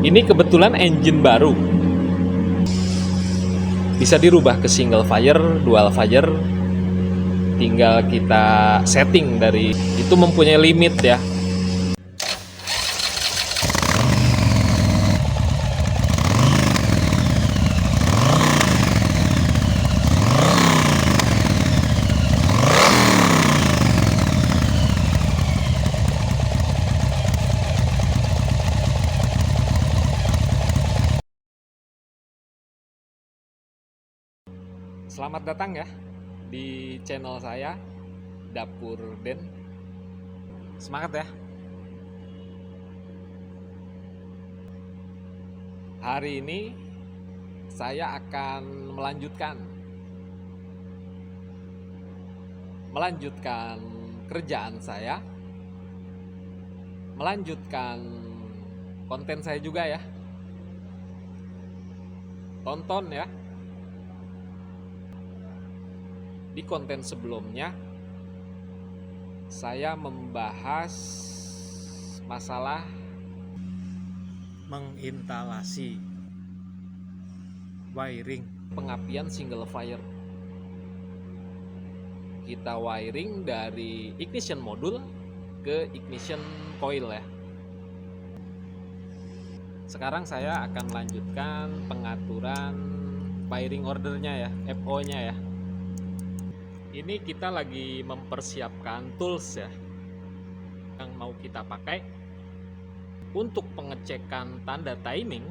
Ini kebetulan engine baru, bisa dirubah ke single fire, dual fire, tinggal kita setting dari itu, mempunyai limit ya. Selamat datang ya di channel saya, Dapur Den. Semangat ya. Hari ini saya akan melanjutkan kerjaan saya, melanjutkan konten saya juga ya. Tonton ya. Di konten sebelumnya saya membahas masalah menginstalasi wiring pengapian single fire. Kita wiring dari ignition module ke ignition coil ya. Sekarang saya akan melanjutkan pengaturan wiring ordernya ya, FO-nya ya. Ini kita lagi mempersiapkan tools ya yang mau kita pakai untuk pengecekan tanda timing.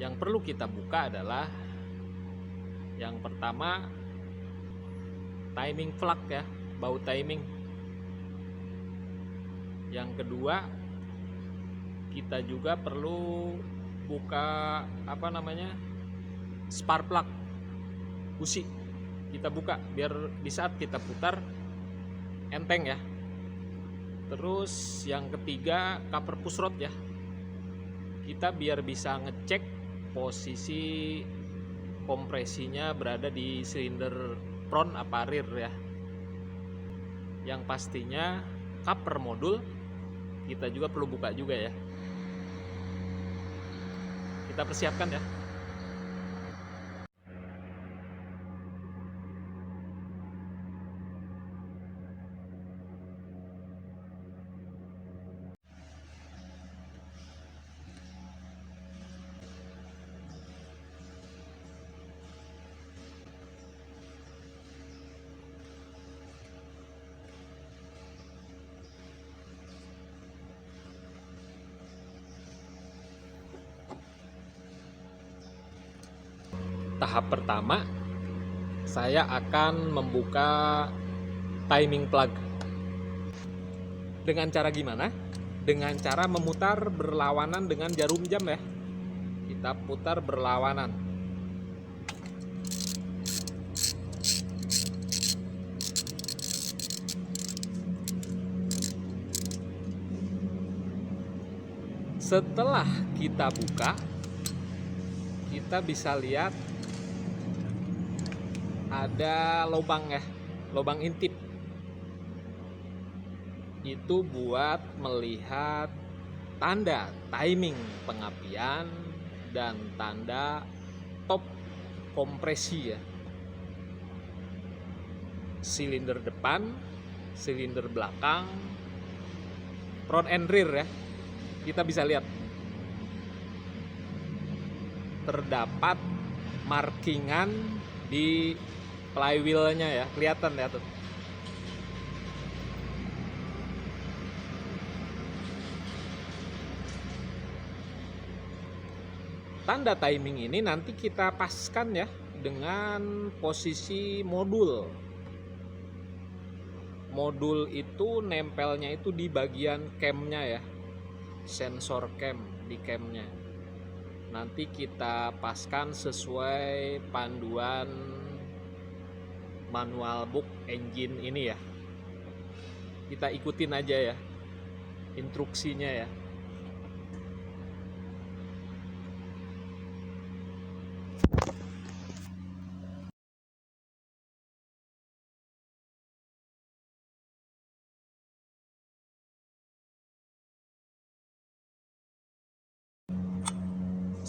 Yang perlu kita buka adalah yang pertama timing plug ya, baut timing. Yang kedua, kita juga perlu buka spark plug, busi. Kita buka biar di saat kita putar enteng ya. Terus yang ketiga, cover push rod ya. Kita biar bisa ngecek posisi kompresinya berada di silinder front apa rear ya. Yang pastinya cover modul kita juga perlu buka juga ya. Kita persiapkan ya. Tahap pertama, saya akan membuka timing plug. Dengan cara gimana? Dengan cara memutar berlawanan dengan jarum jam ya. Kita putar berlawanan. Setelah kita buka, kita bisa lihat ada lubang ya, lubang intip. Itu buat melihat tanda timing pengapian dan tanda top kompresi ya. Silinder depan, silinder belakang, front and rear ya. Kita bisa lihat terdapat markingan di flywheelnya ya, kelihatan ya tuh. Tanda timing ini nanti kita paskan ya dengan posisi modul. Modul itu nempelnya itu di bagian camnya ya, sensor cam di camnya. Nanti kita paskan sesuai panduan manual book engine ini ya. Kita ikutin aja ya instruksinya ya.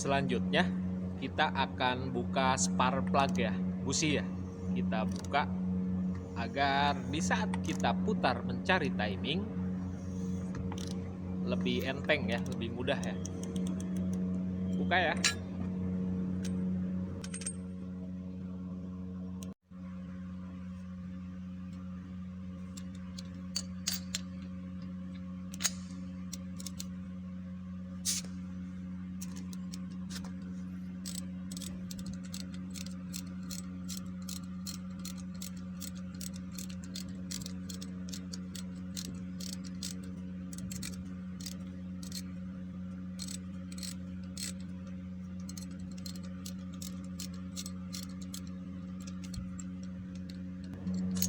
Selanjutnya kita akan buka spark plug ya, busi ya. Kita buka agar di saat kita putar mencari timing lebih enteng ya, lebih mudah ya. Buka ya.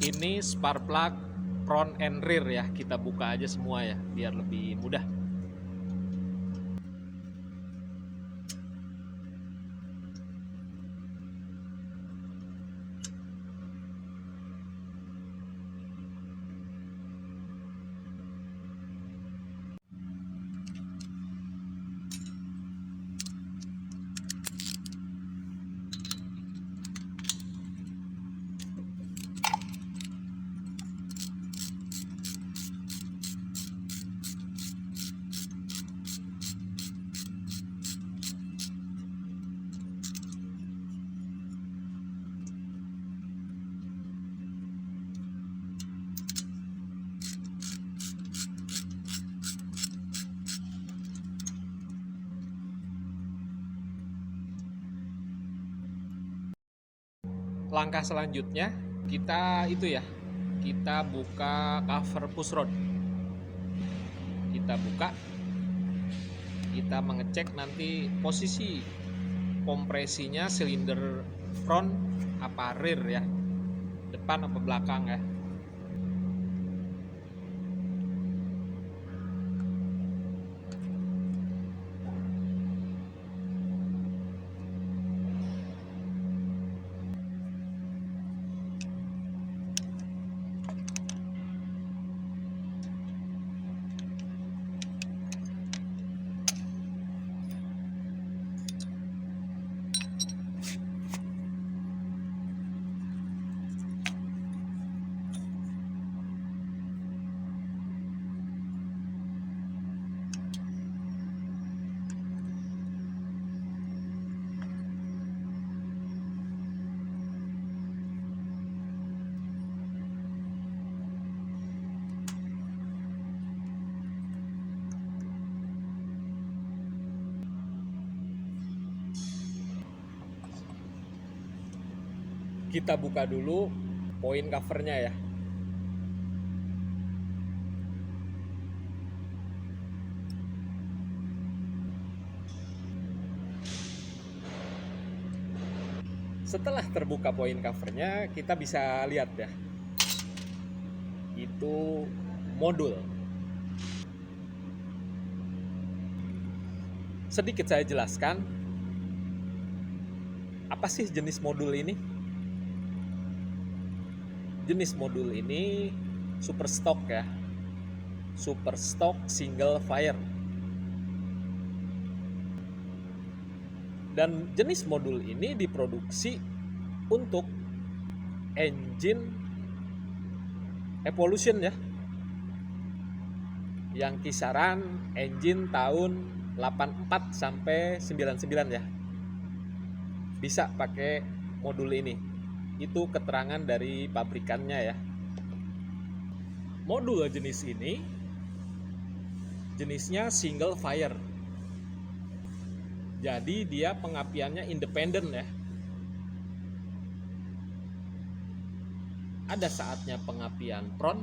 Ini spark plug front and rear ya, kita buka aja semua ya biar lebih mudah. Langkah selanjutnya kita itu ya, kita buka cover push rod. Kita buka, kita mengecek nanti posisi kompresinya silinder front apa rear ya, depan apa belakang ya. Kita buka dulu poin covernya ya. Setelah terbuka poin covernya, kita bisa lihat ya, itu modul. Sedikit saya jelaskan, apa sih jenis modul ini? Jenis modul ini super stock ya, super stock single fire. Dan jenis modul ini diproduksi untuk engine Evolution ya, yang kisaran engine tahun 84 sampai 99 ya, bisa pakai modul ini. Itu keterangan dari pabrikannya ya. Modul jenis ini jenisnya single fire, jadi dia pengapiannya independen ya. Ada saatnya pengapian front,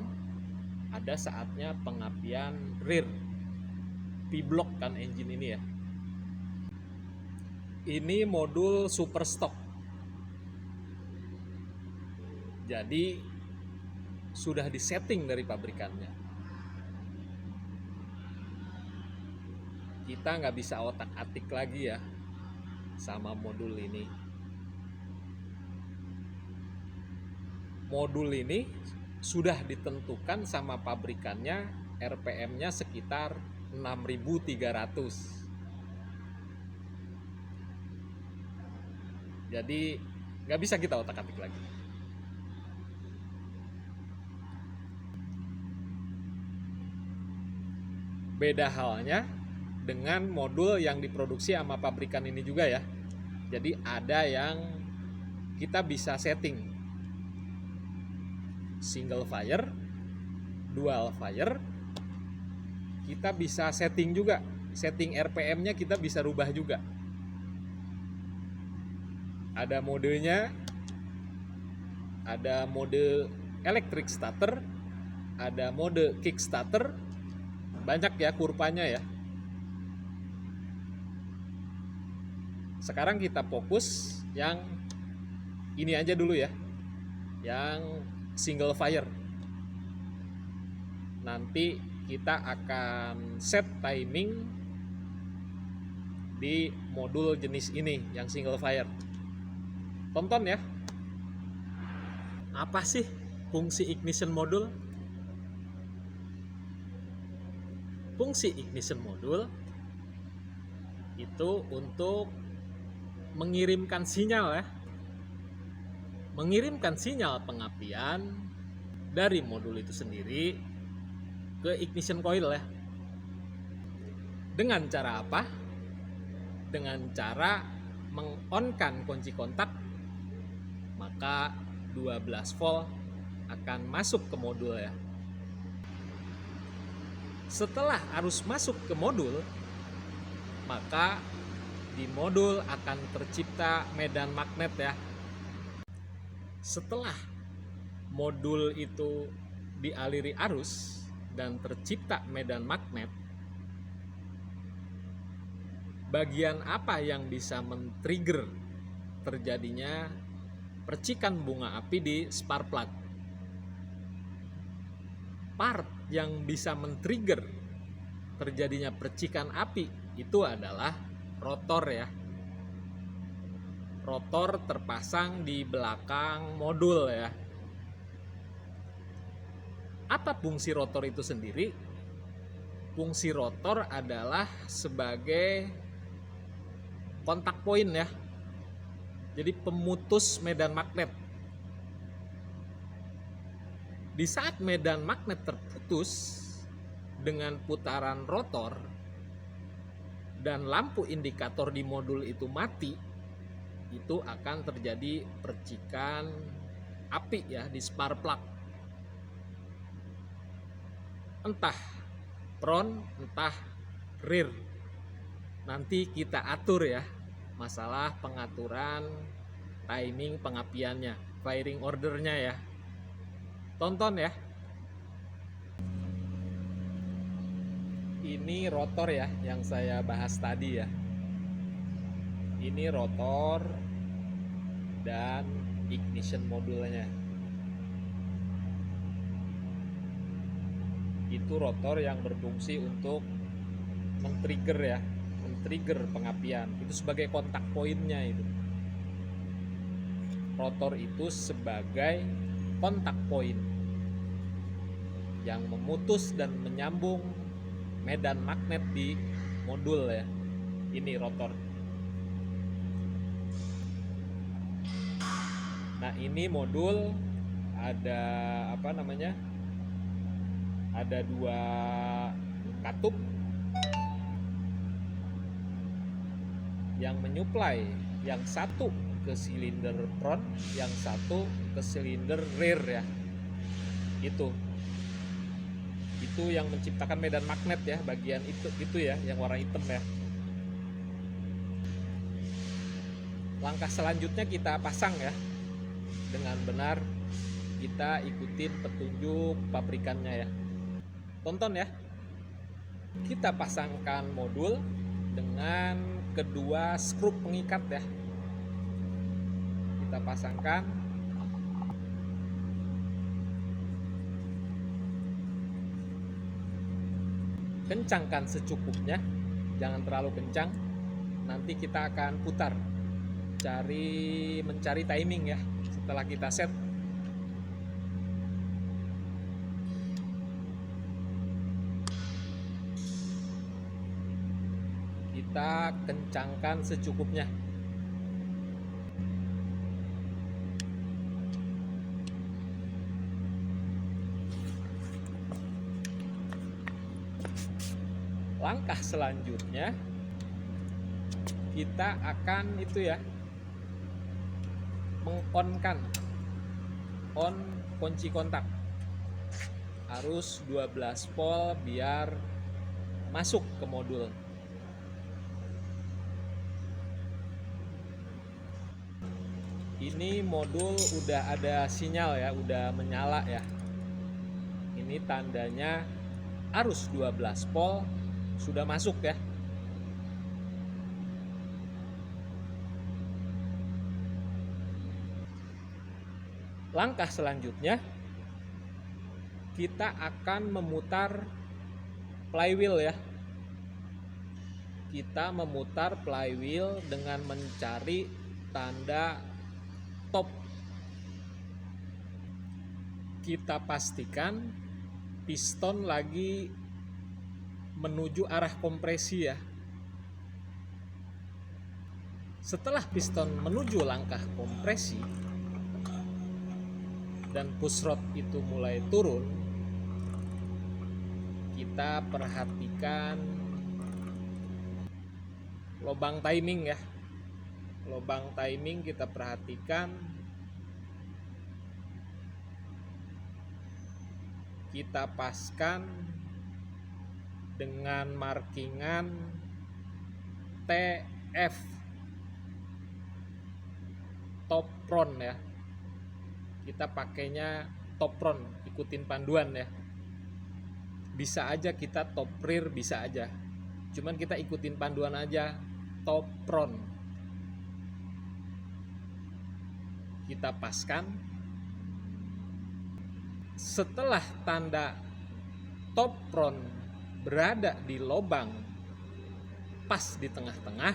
ada saatnya pengapian rear. P-block kan engine ini ya. Ini modul super stock, jadi sudah disetting dari pabrikannya. Kita nggak bisa otak-atik lagi ya sama modul ini. Modul ini sudah ditentukan sama pabrikannya, RPM-nya sekitar 6.300. Jadi nggak bisa kita otak-atik lagi. Beda halnya dengan modul yang diproduksi sama pabrikan ini juga ya. Jadi ada yang kita bisa setting single fire, dual fire. Kita bisa setting juga, setting RPM-nya kita bisa rubah juga. Ada modenya, ada mode electric starter, ada mode kick starter, banyak ya kurvanya ya. Sekarang kita fokus yang ini aja dulu ya, yang single fire. Nanti kita akan set timing di modul jenis ini yang single fire. Tonton ya. Apa sih fungsi ignition modul? Fungsi ignition modul itu untuk mengirimkan sinyal ya. Mengirimkan sinyal pengapian dari modul itu sendiri ke ignition coil ya. Dengan cara apa? Dengan cara meng-on-kan kunci kontak, maka 12 volt akan masuk ke modul ya. Setelah arus masuk ke modul, maka di modul akan tercipta medan magnet ya. Setelah modul itu dialiri arus dan tercipta medan magnet, bagian apa yang bisa men-trigger terjadinya percikan bunga api di spark plug? Part yang bisa men-trigger terjadinya percikan api itu adalah rotor ya. Rotor terpasang di belakang modul ya. Apa fungsi rotor itu sendiri? Fungsi rotor adalah sebagai kontak poin ya. Jadi pemutus medan magnet. Di saat medan magnet terputus dengan putaran rotor dan lampu indikator di modul itu mati, itu akan terjadi percikan api ya di spark plug. Entah front, entah rear. Nanti kita atur ya masalah pengaturan timing pengapiannya, firing ordernya ya. Tonton ya. Ini rotor ya yang saya bahas tadi ya. Ini rotor dan ignition modulnya. Itu rotor yang berfungsi untuk men-trigger ya, men-trigger pengapian. Itu sebagai kontak poinnya itu. Rotor itu sebagai kontak poin yang memutus dan menyambung medan magnet di modul ya. Ini rotor. Nah, ini modul ada apa namanya? Ada 2 katup yang menyuplai, yang satu ke silinder front, yang satu ke silinder rear ya. Itu yang menciptakan medan magnet ya, bagian itu ya yang warna hitam ya. Langkah selanjutnya kita pasang ya. Dengan benar kita ikutin petunjuk pabrikannya ya. Tonton ya. Kita pasangkan modul dengan kedua skrup pengikat ya. Kita pasangkan. Kencangkan secukupnya, jangan terlalu kencang. Nanti kita akan putar, mencari timing ya. Setelah kita set, kita kencangkan secukupnya. Langkah selanjutnya kita akan meng-on-kan kunci kontak arus 12 volt biar masuk ke modul. Ini modul udah ada sinyal ya, udah menyala ya. Ini tandanya arus 12 volt sudah masuk ya. Langkah selanjutnya kita akan memutar flywheel ya. Kita memutar flywheel dengan mencari tanda top. Kita pastikan piston lagi menuju arah kompresi ya. Setelah piston menuju langkah kompresi dan push rod itu mulai turun, kita perhatikan lubang timing ya. Lubang timing kita perhatikan, kita paskan dengan markingan TF, top front ya. Kita pakainya top front, ikutin panduan ya. Bisa aja kita top rear, bisa aja, cuman kita ikutin panduan aja, top front. Kita paskan. Setelah tanda top front berada di lubang pas di tengah-tengah,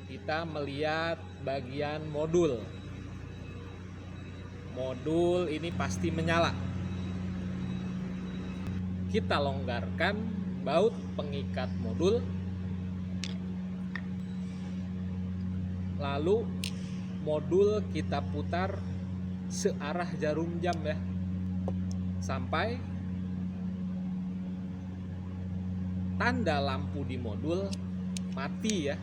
kita melihat bagian modul. Modul ini pasti menyala. Kita longgarkan baut pengikat modul, lalu modul kita putar searah jarum jam ya, sampai tanda lampu di modul mati ya.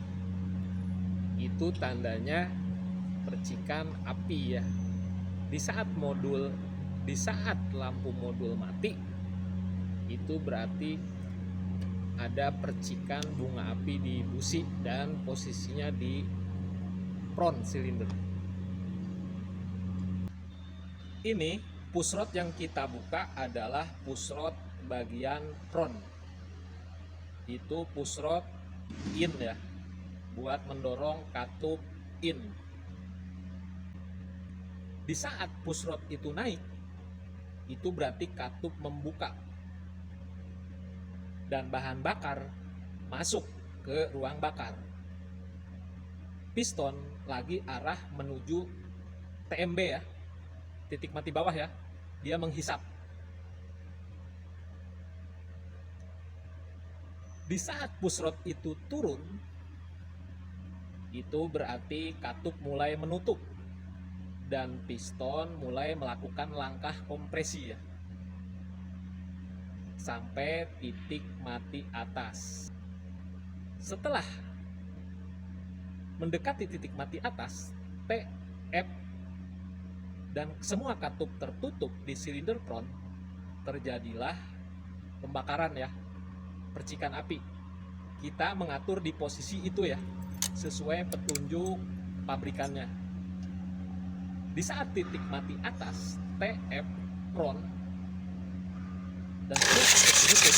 Itu tandanya percikan api ya. Di saat lampu modul mati, itu berarti ada percikan bunga api di busi dan posisinya di front silinder. Ini push rod yang kita buka adalah push rod bagian front. Itu push rod in ya, buat mendorong katup in. Di saat push rod itu naik, itu berarti katup membuka dan bahan bakar masuk ke ruang bakar. Piston lagi arah menuju TMB ya, titik mati bawah ya, dia menghisap. Di saat push rod itu turun, itu berarti katup mulai menutup dan piston mulai melakukan langkah kompresi ya, sampai titik mati atas. Setelah mendekati titik mati atas, TF, dan semua katup tertutup di silinder front, terjadilah pembakaran ya, percikan api. Kita mengatur di posisi itu ya, sesuai petunjuk pabrikannya. Di saat titik mati atas TF front dan tutup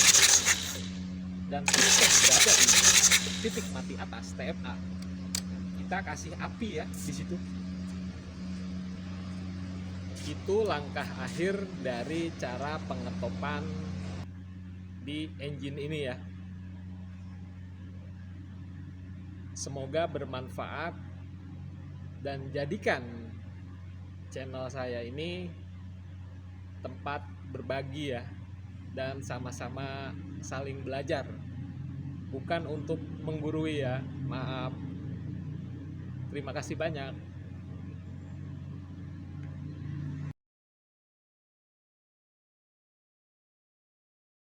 dan piston berada di titik mati atas TFA, kita kasih api ya di situ. Itu langkah akhir dari cara pengetopan di engine ini ya. Semoga bermanfaat dan jadikan channel saya ini tempat berbagi ya, dan sama-sama saling belajar, bukan untuk menggurui ya. Maaf. Terima kasih banyak.